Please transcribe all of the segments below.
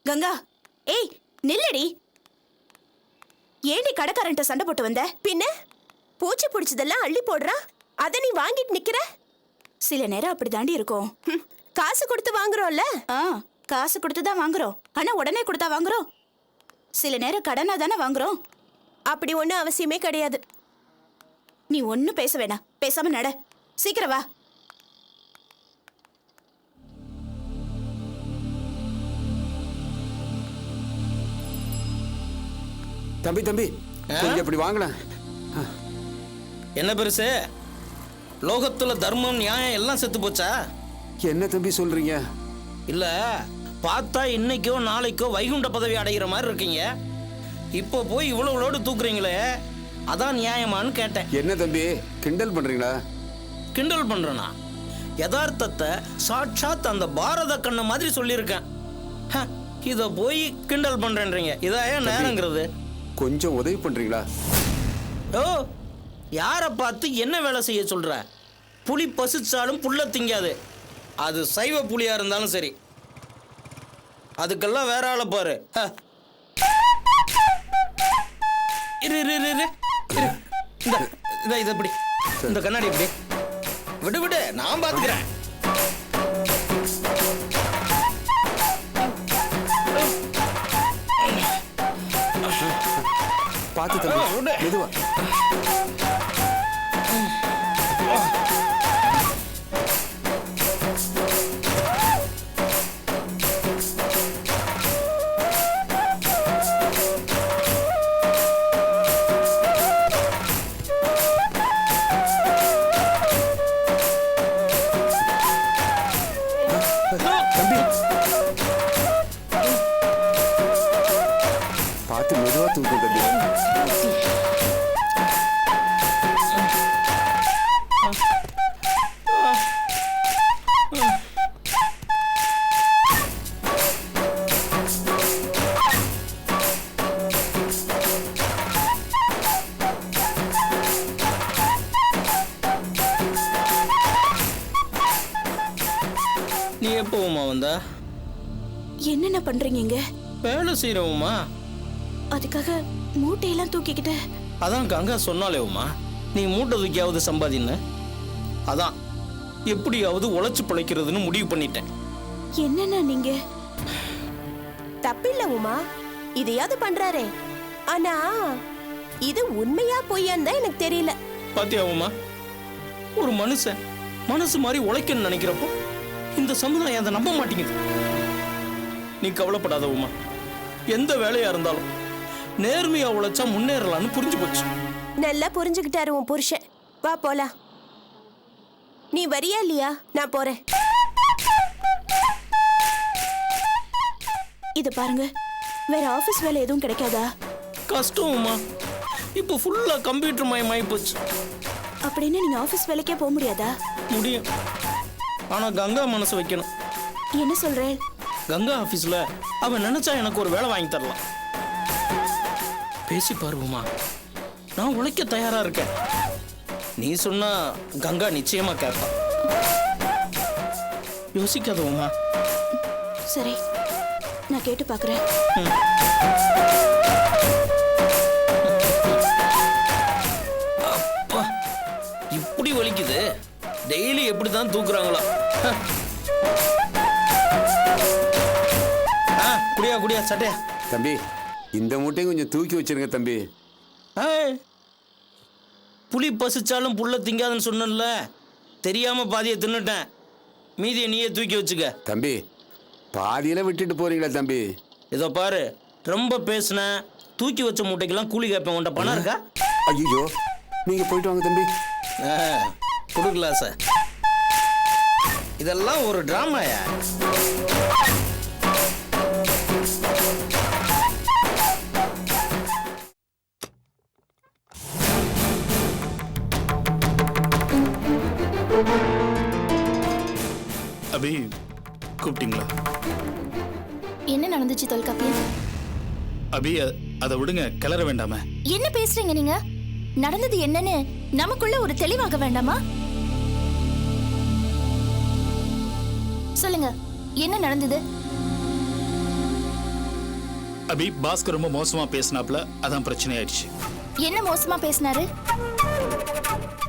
கங்கா, ஏய் நில்லடி. ஏண்டி கடைக்காரன்ட்ட சண்டை போட்டு வந்த? பின்ன பூச்சி பிடிச்சதெல்லாம் அள்ளி போடுறா, அத நீ வாங்கிட்டு நிக்கிற. சில நேரம் அப்படி தாண்டி இருக்கும். காசு கொடுத்து வாங்குறோம்ல. காசு கொடுத்து தான் வாங்குறோம், ஆனா உடனே கொடுத்தா வாங்குறோம். சில நேரம் கடனா தானே வாங்குறோம். அப்படி ஒன்றும் அவசியமே கிடையாது. நீ ஒன்னும் பேச வேணாம், பேசாம நட. சீக்கிரம் வா. தம்பி தம்பி கொஞ்சம் இப்படி வாங்கலாம். என்ன பெருசு, லோகத்துல தர்மம் நியாயம் எல்லாம் செத்து போச்சா? என்ன தம்பி சொல்றீங்க? இல்ல, பார்த்தா இன்னைக்கோ நாளைக்கோ வைகுண்ட பதவி அடைகிற மாதிரி இருக்கீங்க. இப்போ போய் இவ்வளவு லோடு தூக்குறீங்களே, அதான் நியாயமான்னு கேட்டேன். என்ன தம்பி கிண்டல் பண்றீங்களா? கிண்டல் பண்றேனா? யதார்த்தத்தை சாட்சாத் அந்த பாரத கண்ண மாதிரி சொல்லியிருக்கேன். இத போய் கிண்டல் பண்றேன்றீங்க, இதான் நேரங்கிறது. கொஞ்சம் உதவி பண்றீங்களா? ஓ, யாரை பார்த்து என்ன வேலை செய்ய சொல்ற? புலி பசிச்சாலும் புல்ல திங்காது. அது சைவ புலியா இருந்தாலும் சரி. அதுக்கெல்லாம் வேற ஆளை பாரு. இரு இரு இரு இரு. இத இப்படி, இந்த கண்ணாடி இப்படி விடு விடு, நான் பாத்துக்கிறேன். பார்த்து தம்பி, மெதுவா. தம்பி பார்த்து மெதுவா தூக்கு தம்பி. நீ எப்போவுமா வந்தா? என்னென்ன பண்றீங்க இங்க? வேலை செய்யறவுமா. அதுக்காக மூட்டையெல்லாம் தூக்கிக்கிட்டு? அதான் கங்கா சொன்னாலே உமா, நீ மூட்டை தூக்கியாவது சம்பாதின்னு. அதான் எப்படியாவது உழைச்சு பிழைக்கிறதுன்னு முடிவு பண்ணிட்டேன். என்னென்ன நீங்க? தப்பில்ல உமா, இதையாவது பண்றாரே. ஆனா இது உண்மையா பொய்யான்னு தான் எனக்கு தெரியல. பாத்தியா உமா, ஒரு மனுஷன் மனசு மாதிரி உழைக்கன்னு நினைக்கிறப்போ இந்த சமுதாயம் அதை நம்ப மாட்டேங்குது. நீ கவலைப்படாத உமா, எந்த வேலையா இருந்தாலும் நேர்மையா உழைச்சா முன்னேறலான்னு புரிஞ்சு போச்சு. நல்லா புரிஞ்சுக்கிட்டாரு உன் புருஷன். வா போலாம். நீ வரியா இல்லையா? நான் போறேன். இது பாருங்க, வேற ஆபீஸ் வேலை எதுவும் கிடைக்காதா? கஷ்டம் உமா, இப்போ ஃபுல்லா கம்ப்யூட்டர் மயமாயி போச்சு. அப்படின்னு நீங்க ஆபீஸ் வேலைக்கே போக முடியாதா? முடியும், ஆனா கங்கா மனசு வைக்கணும். என்ன சொல்றேன்? கங்கா ஆபீஸ்ல அவன் நினைச்சா எனக்கு ஒரு வேலை வாங்கி தரலாம். பேசி பாருவோமா, நான் உழைக்க தயாரா இருக்கேன். நீ சொன்னா கங்கா நிச்சயமா கேட்பான். யோசிக்காத உமா. சரி, நான் கேட்டு பாக்குறேன். அப்பா, இப்படி வலிக்குது. டெய்லி எப்படிதான் தூக்குறாங்களா? குடியா குடியா சட்டையா. தம்பி இந்த மூட்டையும் கொஞ்சம் தூக்கி வச்சிருங்க தம்பி. புலி பசிச்சாலும் புல்ல திங்காதுன்னு சொன்னல, தெரியாம பாதியை தின்னுட்டேன். மீதியை நீயே தூக்கி வச்சுக்க. தம்பி பாதியில விட்டுட்டு போறீங்களா தம்பி? இதோ பாரு, ரொம்ப பேசுன தூக்கி வச்ச மூட்டைக்கெல்லாம் கூலி கேட்பேன். உன்ட்ட பணம் இருக்கா? ஐயோ, நீங்க போயிட்டு வாங்க தம்பி. கொடுக்கல சார், இதெல்லாம் ஒரு டிராமாயா? அபி, கூப்பிட்டீங்களா? என்ன நடந்துச்சு தொல்காப்பியன்? அபி, அதை விடுங்க, கிளற வேண்டாமே. என்ன பேசுறீங்க நீங்க? நடந்தது என்னன்னு நமக்குள்ள ஒரு தெளிவாக வேண்டாமா? சொல்லுங்க, என்ன நடந்தது? அபி பாஸ்கர் ரொம்ப மோசமா பேசினாப்ல, அதான் பிரச்சனை ஆயிடுச்சு. என்ன மோசமா பேசினாரு?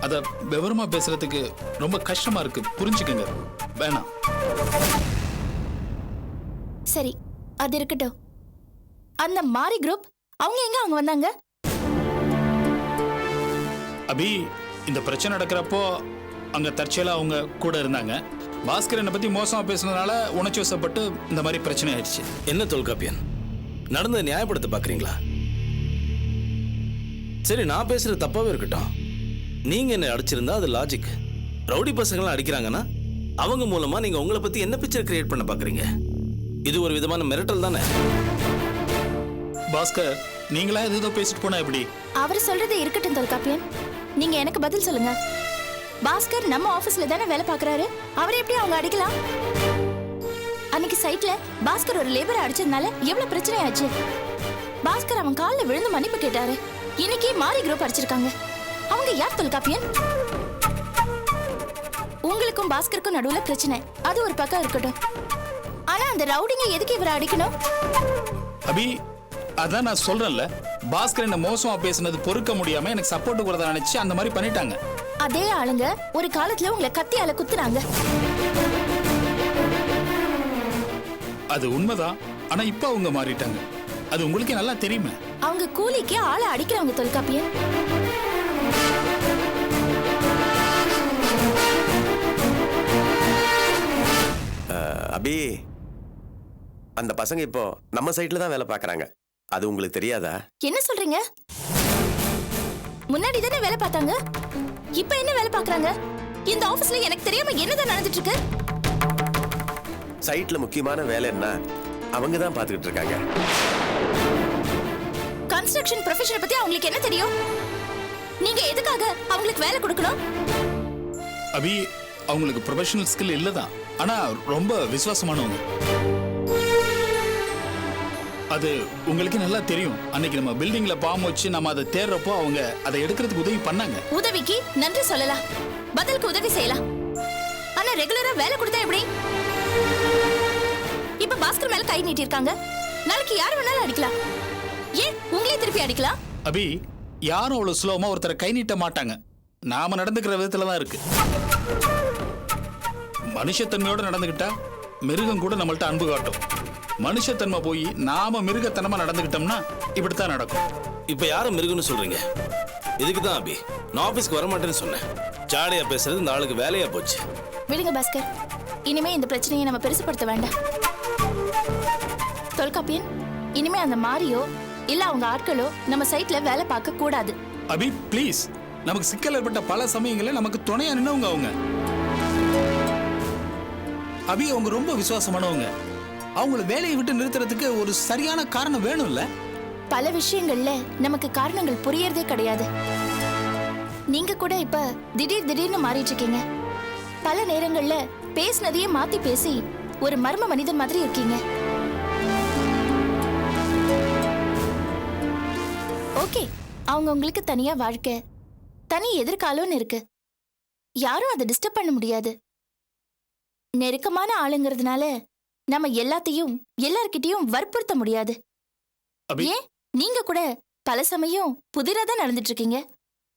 அத விவரமா பேசுறதுக்கு ரொம்ப கஷ்டமா இருக்கு, புரிஞ்சுக்கங்க. வேணாம். சரி, அது இருக்கட்டும். அந்த மாரி குரூப் அவங்க எங்க அவங்க வந்தாங்க? அபி இந்த பிரச்சனை நடக்கிறப்போ அங்க தற்செயலா அவங்க கூட இருந்தாங்க. பாஸ்கர் என்னை பத்தி மோசமா பேசுனதுனால உணர்ச்சி வசப்பட்டு இந்த மாதிரி பிரச்சனை ஆயிடுச்சு. என்ன தொல்காப்பியன், நடந்ததை நியாயப்படுத்த பாக்குறீங்களா? சரி, நான் பேசுறது தப்பாவே இருக்கட்டும். நீங்க என்ன அடிச்சிருந்தா அது லாஜிக். ரவுடி பசங்களாம் அடிக்கிறாங்கன்னா அவங்க மூலமா நீங்க உங்களை பத்தி என்ன பிக்சர் கிரியேட் பண்ண பாக்குறீங்க? இது ஒரு விதமான மிரட்டல் தானே? பாஸ்கர், நீங்களா ஏதோ பேசிட்டு போனா எப்படி? அவர் சொல்றது இருக்கட்டும் தொல்காப்பியன். நீங்க எனக்கு பதில் சொல்லுங்க. பாஸ்கர் நம்ம ஆபீஸ்ல தானே வேலை பார்க்கறாரு. அவரை எப்படி அவங்க அடிக்கலாம்? அன்னைக்கு சைட்ல பாஸ்கர் ஒரு லேபரை அடிச்சதுனால எவ்வளவு பிரச்சனை ஆச்சு. பாஸ்கர் அவன் கால்ல விழுந்து மன்னிப்பு கேட்டாரு. இன்னைக்கு மாரி குரூப் அடிச்சிருக்காங்க. அவங்க யார் தொல்காப்பியன்? உங்களுக்கும் பாஸ்கருக்கும் நடுவுல பிரச்சனை, அது ஒரு பக்கம் இருக்கட்டும். ஆனா அந்த ரவுடிங்க எதுக்கு இவரை அடிக்கணும்? அபி, அதான் நான் சொல்றேன்ல, பாஸ்கர் என்ன மோசமா பேசுனது பொறுக்க முடியாம எனக்கு சப்போர்ட் கொடுறத நினைச்சு அந்த மாதிரி பண்ணிட்டாங்க. அதே ஆளுங்க ஒரு காலத்துல உங்களை கத்தியால குத்துனாங்க. அது உண்மைதான். ஆனா இப்ப அவங்க மாறிட்டாங்க. அது உங்களுக்கு நல்லா தெரியுமே. அவங்க கூலிக்கு ஆளை அடிக்கிறவங்க தொல்காப்பியன். அபி, அந்த பசங்க இப்போ நம்ம சைட்ல தான் வேலை பார்க்கறாங்க. அது உங்களுக்கு தெரியாதா? என்ன சொல்றீங்க? முன்னாடி தானே வேலை பார்த்தாங்க, இப்ப என்ன வேலை பார்க்கறாங்க? இந்த ஆபீஸ்ல எனக்கு தெரியாம என்னதான் நடந்துட்டு இருக்கு? சைட்ல முக்கியமான வேலை என்ன அவங்க தான் பார்த்துக்கிட்டு இருக்காங்க. கன்ஸ்ட்ரக்ஷன் ப்ரொஃபஷனை பத்தி அவங்களுக்கு என்ன தெரியும்? நீங்க எதுக்காக அவங்களுக்கு வேலை கொடுக்கணும்? அபி, அவங்களுக்கு ப்ரொஃபஷனல் ஸ்கில் இல்லதான், ஆனா ரொம்ப விசுவாசமானவங்க. அது உங்களுக்கு நல்லா தெரியும். அன்னைக்கு நம்ம பில்டிங்ல பாம்பு வச்சு நம்ம அதை தேடுறப்போ அவங்க அதை எடுக்கிறதுக்கு உதவி பண்ணாங்க. உதவிக்கு நன்றி சொல்லலாம், பதிலுக்கு உதவி செய்யலாம். ஆனா ரெகுலரா வேலை கொடுத்தா எப்படி? இப்ப பாஸ்கர் மேல கை நீட்டி இருக்காங்க, நாளைக்கு யார் வேணாலும் அடிக்கலாம். ஏன் உங்களே திருப்பி அடிக்கலாம்? அபி, யாரும் அவ்வளவு சுலபமா ஒருத்தரை கை நீட்ட மாட்டாங்க. நாம நடந்துக்கிற விதத்துல தான் இருக்கு. மனுஷத்தன்மையோட நடந்துகிட்டா மிருகம் கூட நம்மள்ட்ட அன்பு காட்டும். மனுஷத்தன்மை போய் நாம மிருகத்தனமா நடந்துகிட்டோம்னா இப்படித்தான் நடக்கும். இப்ப யாரும் மிருகன்னு சொல்றீங்க? இதுக்கு தான் அபி நான் ஆபீஸ்க்கு வர மாட்டேன்னு சொன்னேன். ஜாடையா பேசுறது இந்த ஆளுக்கு வேலையா போச்சு. விடுங்க பாஸ்கர், இனிமே இந்த பிரச்சனையை நம்ம பெருசுப்படுத்த வேண்டாம். தொல்காப்பியன், இனிமே அந்த மாரியோ இல்ல அவங்க ஆட்களோ நம்ம சைட்ல வேலை பார்க்க கூடாது. அபி ப்ளீஸ், நமக்கு சிக்கல் ஏற்பட்ட பல சமயங்களில் நமக்கு துணையா நின்னவங்க அவங்க. அபி, அவங்க ரொம்ப விசுவாசமானவங்க. அவங்கள வேலையை விட்டு நிறுத்துறதுக்கு ஒரு சரியான காரணம் வேணும்ல. பல விஷயங்கள்ல நமக்கு காரணங்கள் புரியறதே கிடையாது. நீங்க கூட இப்ப திடீர்னு மாறிட்டு இருக்கீங்க. பல நேரங்கள்ல பேசினதையே மாத்தி பேசி ஒரு மர்ம மனிதன் மாதிரி இருக்கீங்க. ஓகே, அவங்க உங்களுக்கு தனியா வாழ்க்கை, தனி எதிர்காலம்னு இருக்கு. யாரும் அதை டிஸ்டர்ப் பண்ண முடியாது. நெருக்கமான ஆளுங்கிறதுனால நம்ம எல்லாத்தையும் எல்லார்கிட்டயும் வற்புறுத்த முடியாது. ஏன் நீங்க கூட பல சமயம் புதிரா தான் நடந்துட்டு இருக்கீங்க.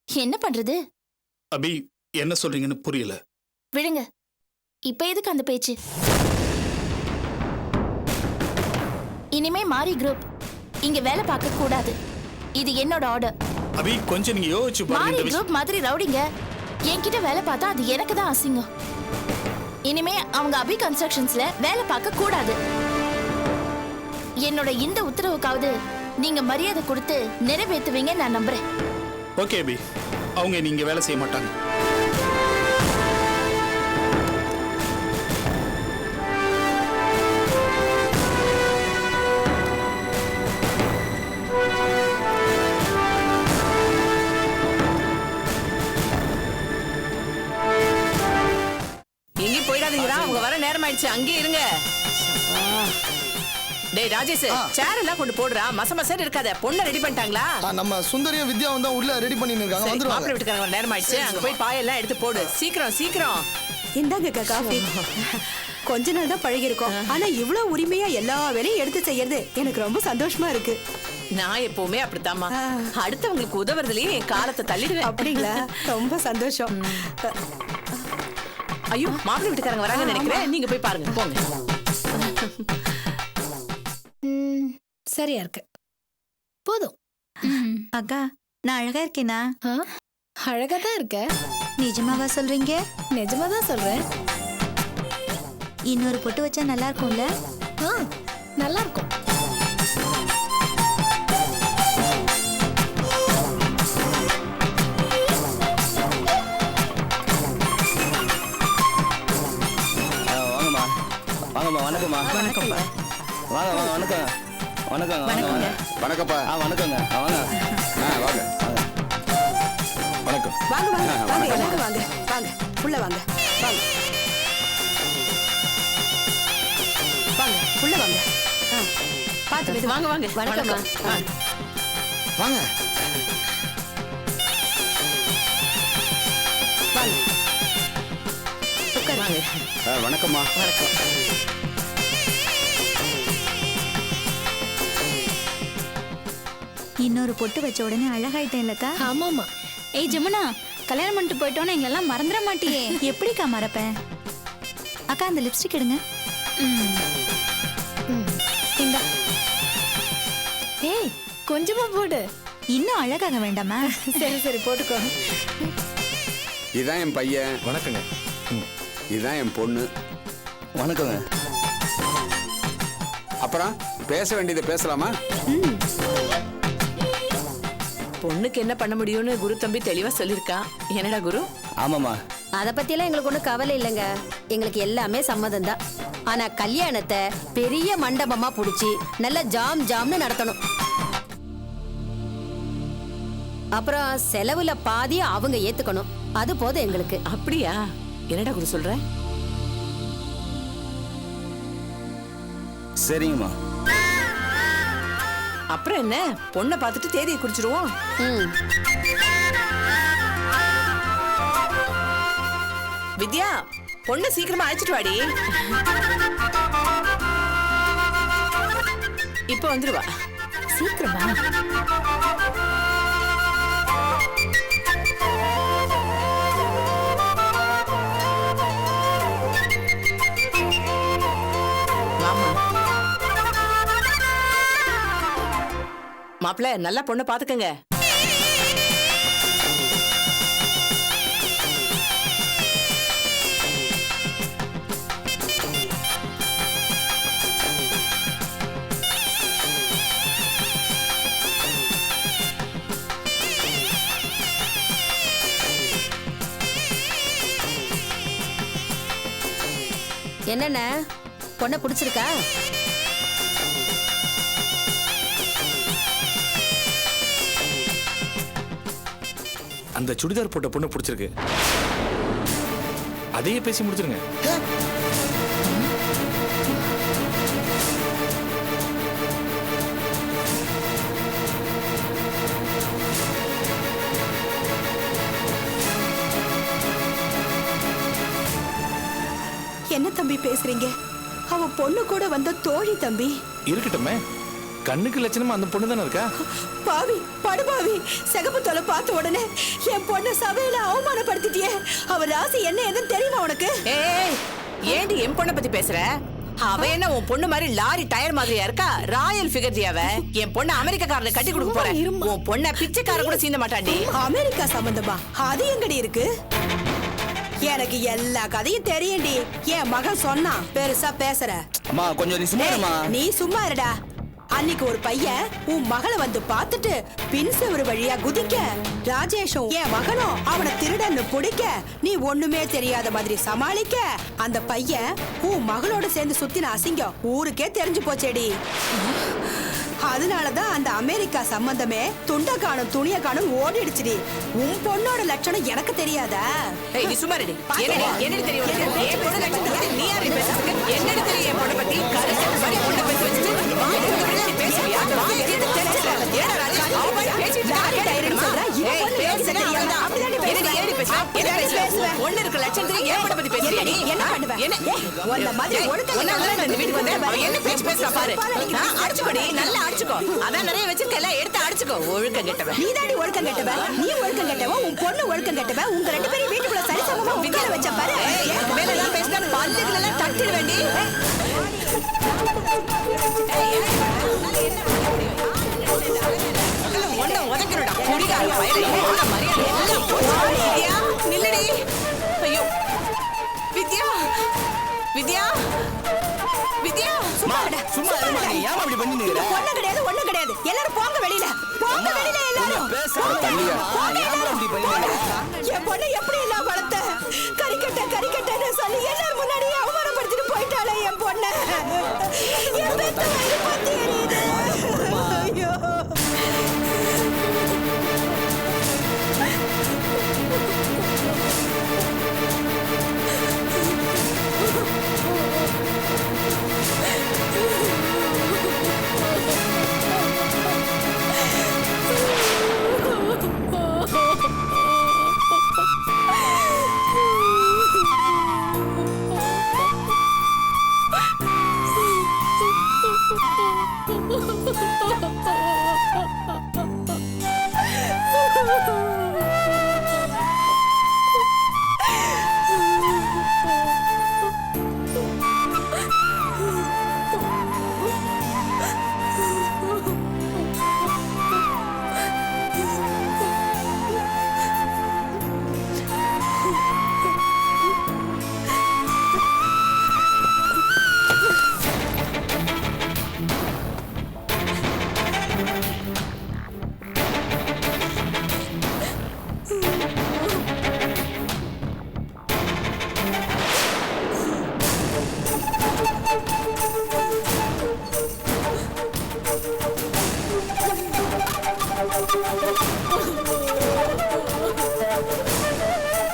என்ன பண்றது? அபி, என்ன சொல்றீங்கன்னு புரியல. விடுங்க, இப்ப எதுக்கு அந்த பேச்சு? இனிமே மாரி குரூப் இங்க வேலை பார்க்க கூடாது. இது என்னோட ஆர்டர். அபி, கொஞ்சம் நீங்க யோசிச்சு பாருங்க. மாரி இந்த விஷயம் குரூப் மாதிரி ரவுடிங்க என்கிட்ட வேலை பார்த்தா அது எனக்கு தான் அசிங்கம். இனிமே அவங்க அபி கன்ஸ்ட்ரக்ஷன்ஸ்ல வேலை பார்க்க கூடாது. என்னோட இந்த உத்தரவுக்காவது நீங்க மரியாதை கொடுத்து நிறைவேற்றுவீங்க நான் நம்புறேன். ஓகே அபி, அவங்க நீங்க வேலை செய்ய மாட்டாங்க. எங்கேயும் போயிடாதீங்கடா, அவங்க வர நேரம் ஆயிடுச்சு. அங்கே இருங்க. டேய் ராஜேஷ், சேர் எல்லாம் கொண்டு போடுறா. மசமசன்னு இருக்காத. பொண்ணை ரெடி பண்ணிட்டாங்களா? நம்ம சுந்தரியும் வித்யாவும் தான் உள்ள ரெடி பண்ணிட்டு இருக்காங்க. வந்துருவாங்க. மாப்பிள்ளை வீட்டுக்காரங்க நேரம் ஆயிடுச்சு. அங்க போய் பாயெல்லாம் எடுத்து போடு. சீக்கிரம் சீக்கிரம். இந்தாங்க காஃபி. கொஞ்ச நாள் தான் பழகி இருக்கோம். ஆனா இவ்வளவு உரிமையா எல்லா வேலையும் எடுத்து செய்யறது எனக்கு ரொம்ப சந்தோஷமா இருக்கு. நான் எப்பவுமே அப்படித்தாம்மா. அடுத்தவங்களுக்கு உதவுறதுலயே என் காலத்தை தள்ளிடுவேன். அப்படிங்களா? ரொம்ப சந்தோஷம். ஐயோ, மாப்பிள்ளை வீட்டுக்காரங்க வராங்கன்னு நினைக்கிறேன். நீங்க போய் பாருங்க, போங்க. சரியா இருக்கு, போதும். அக்கா, நான் அழகா இருக்கேனா? அழகா தான் இருக்க. நிஜமாவா சொல்றீங்க? நிஜமா தான் சொல்றேன். இன்னொரு பொட்டு வச்சா நல்லா இருக்கும்ல? நல்லா இருக்கும். வாங்கம்மா, வாங்கம்மா. வணக்கம்மா. வணக்கம்ப்பா. வாங்க வாங்க. வணக்கம். வணக்கம். வணக்கங்க. வணக்கம்ப்பா. வணக்கங்க. வாங்க. வாங்க. வணக்கம். வாங்க வாங்க வாங்க எல்லாரும் வாங்க வாங்க உள்ள வாங்க வாங்க வாங்க உள்ள வாங்க. பாத்து மெது வாங்க வாங்க. வணக்கம். வாங்க. வாங்க உட்காருங்க. வணக்கம்மா. வணக்கம். இன்னொரு பொட்டு வச்ச உடனே அழகாயிட்டேன்லக்கா? ஆமாமா. ஏய் ஜமுனா, கல்யாணம் பண்ணிட்டு போயிட்டோன்னு எங்களெல்லாம் மறந்துட மாட்டியே? எப்படிக்கா மறப்பேன்? அக்கா, அந்த லிப்ஸ்டிக் எடுங்க. இந்தா. ஏய், கொஞ்சமா போடு. இன்னும் அழகாக வேண்டாமா? சரி சரி போட்டுக்கோ. இதான் என் பையன். வணக்கங்க. இதுதான் என் பொண்ணு. வணக்கங்க. அப்புறம் பேச வேண்டியதை பேசலாமா? பொண்ணுக்கு என்ன பண்ண முடியும்னு குரு தம்பி தெளிவா சொல்லிருக்கான். என்னடா குரு? ஆமாம்மா. அத பத்தி எல்லாம் எங்களுக்கு ஒண்ணும் கவலை இல்லைங்க. எங்களுக்கு எல்லாமே சம்மதம் தான். ஆனா கல்யாணத்தை பெரிய மண்டபமா புடிச்சு நல்ல ஜாம் ஜாம்னு நடத்தணும். அப்புறம் செலவுல பாதி அவங்க ஏத்துக்கணும். அது போதும் எங்களுக்கு. அப்படியா? என்னடா குரு சொல்ற? சரிங்கம்மா. அப்புறம் என்ன, பொண்ணை பார்த்துட்டு தேதியை குறிச்சிருவோம். வித்யா, பொண்ணை சீக்கிரமா அழைச்சிட்டு வாடி. இப்ப வந்துருவா. சீக்கிரமா. மாப்பிள்ள, நல்லா பொண்ணை பாத்துக்கங்க. என்னென்ன பொண்ணை பிடிச்சிருக்கா? அந்த சுடிதார் போட்ட பொண்ணு பிடிச்சிருக்கு. அதையே பேசி முடிச்சிருங்க. என்ன தம்பி பேசுறீங்க? அவ பொண்ணு கூட வந்த தோழி தம்பி. இருக்கட்டுமே, கண்ணுக்கு லட்சணமா அந்த பொண்ணு தானே இருக்கா? பாவி, படுபாவி, சிகப்பு தொலை பார்த்த உடனே என் பொண்ணை சபையில அவமானப்படுத்திட்டியே. அவ ராசி என்ன ஏதுன்னு தெரியுமா உனக்கு? ஏய், ஏண்டி என் பொண்ணை பத்தி பேசுற? அவ என்ன உன் பொண்ணு மாதிரி லாரி டயர் மாதிரியா இருக்கா? ராயல் ஃபிகர் அவ. என் பொண்ணு அமெரிக்காக்காரனை கட்டி கொடுக்க போறேன். உன் பொண்ணை பிச்சைக்கார கூட சீந்த மாட்டாண்டி. அமெரிக்கா சம்பந்தமா? அது எங்கடி இருக்கு? எனக்கு எல்லா கதையும் தெரியும்டி. என் மகன் சொன்னா பெருசா பேசுற. அம்மா, கொஞ்சம் நீ சும்மா இருமா. நீ சும்மா இருடா. அன்னைக்கு ஒரு பையன் உன் மகளை வந்து பார்த்துட்டு பின் செவரு வழியா குதிக்க, ராஜேஷும் என் மகனும் அவனை திருடன்னு பிடிக்க, நீ ஒண்ணுமே தெரியாத மாதிரி சமாளிக்க, அந்த பையன் உன் மகளோட சேர்ந்து சுத்தின அசிங்கம் ஊருக்கே தெரிஞ்சு போச்சேடி. அதனாலதான் அந்த அமெரிக்கா சம்பந்தமே துண்ட காணும் துணிய காணும் ஓடிடுச்சுடி. உன் பொண்ணோட லட்சணம் எனக்கு தெரியாதா? ஏய், நீ சும்மா இருடி. என்னடி தெரியும் உனக்கு? என் பொண்ணு லட்சணத்தை பத்தி நீ யாரு பேசுறதுக்கு? என்னடி தெரியும் என் பொண்ணை பத்தி? கரெக்ட் மாதிரி பொண்ணை பத்தி வச்சுட்டு நீ பேசுறியா? வாங்க, இது தெரிஞ்சல. ஏடா ராஜா, அவ மாதிரி பேசிட்டு லாரி டயர்னு சொல்றா. ஏய், பேச தெரியாதா? அப்படிதான் பேசுற. என்னடி பேசுற? என்ன பேசுற? பொண்ணு இருக்க லட்சணத்துக்கு ஏன் பொண்ணை பத்தி பேசுறியா நீ? என்ன பண்ணுவ? என்ன? உன்ன மாதிரி ஒழுக்கம் உன்னால கெட்டவளை இந்த வீட்டுக்கு வந்தேன். பாரு. என்ன பேச்சு பேசுறா பாரு. பாரு. அடிச்சுக்கோடி, நல்லா அடிச்சுக்கோ. அதான் நிறைய வச்சிருக்கல, எடுத்து அடிச்சுக்கோ. ஒழுக்கம் கெட்டவன். நீதாடி ஒழுக்கம் கெட்டவ, நீ ஒழுக்கம் கெட்டவ, உன் பொண்ணு ஒழுக்கம் கெட்டவ, உங்க ரெண்டு பேரும் வீட்டுக்குள்ள சரிசமமா உட்கார வச்ச பாரு. மேல எல்லாம் பேசினா பல்லுகள் எல்லாம் தட்டிட வேண்டி. ஒன்ன உதைக்கணும்டா குடிகார பயலே. மரியாதை எல்லாம் போச்சு. வித்யா நில்லடி. ஐயோ வித்யா, வித்யா, வித்யா. சும்மா இருமா, நீ ஏன் அப்படி பண்ணிட்டு இது பொண்ணு கிடையாது, ஒண்ணு கிடையாது. எல்லாரும் போங்க வெளியில, போங்க வெளியில எல்லாரும். பேசாம தள்ளியா ஏன் அப்படி பண்ணிட்டு? என் பொண்ணை எப்படி எல்லாம் வளர்த்த? கறிக்கட்டன்னு சொல்லி எல்லாரும் முன்னாடியே அவமானப்படுத்திட்டு போயிட்டாளே என் பொண்ணை. என் பெத்த வயிறு பத்தி எரியுது. ஐயோ.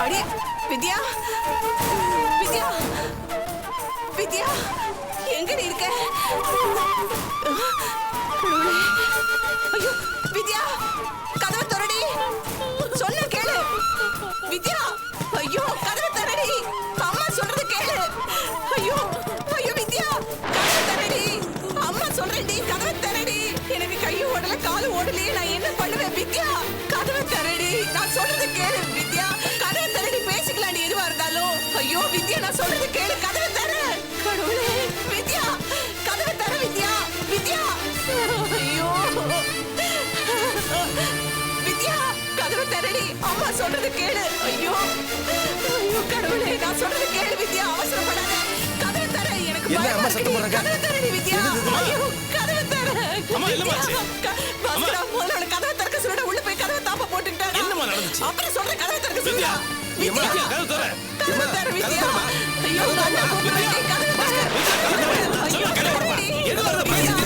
அடி வித்யா, வித்யா, வித்யா எங்கடி இருக்க? ஐயோ வித்யா, கதவை திறடி. சொன்ன கேளு வித்யா. ஐயோ கதவை திறடி. அம்மா சொல்றது கேளு. ஐயோ ஐயோ வித்யா, கதவை திறடி. அம்மா சொல்றேன்டி, கதவை திறடி. எனக்கு கையும் ஓடல, காலும் ஓடலையே, நான் என்ன பண்ணுவேன்? வித்யா கதவை திறடி. நான் சொல்றது கேளு வித்யா. கதவை திறடி, பேசிக்கலாம் நீ எதுவா இருந்தாலும். ஐயோ வித்யா, நான் சொல்றது கேளு. கதவை தர. கடவுளே வித்யா, கதவை தர வித்யா. வித்யா ஐயோ வித்யா, கதவை தரடி. அம்மா சொல்றது கேளு. ஐயோ ஐயோ கடவுளே, நான் சொல்றது கேளு வித்யா. அவசரப்படாத, கதவை தர. எனக்கு என்ன பயமா அம்மா சத்தம் இருக்குடி. போடுறாங்க? கதவை தரடி வித்யா. ஐயோ கதவை தர. அம்மா, என்னம்மாச்சு? பாஸ்கரா, முதல்ல அவளை கதவை திறக்க சொல்லுடா. உள்ள போய் கதவை தாப்ப போட்டுக்கிட்டாடா. என்னம்மா நடந்துச்சு? அப்புறம் சொல்றேன், கதவை திறக்க சொல்லுடா. வித்யா, வித்யா கதவு தர. கதவை தர வித்யா. ஐயோ கதவை கூப்பிடுறேன், கதவை தர. ஐயோ சொல்ல கேளு. தரடி. எது வருது பாரு. வித்யா,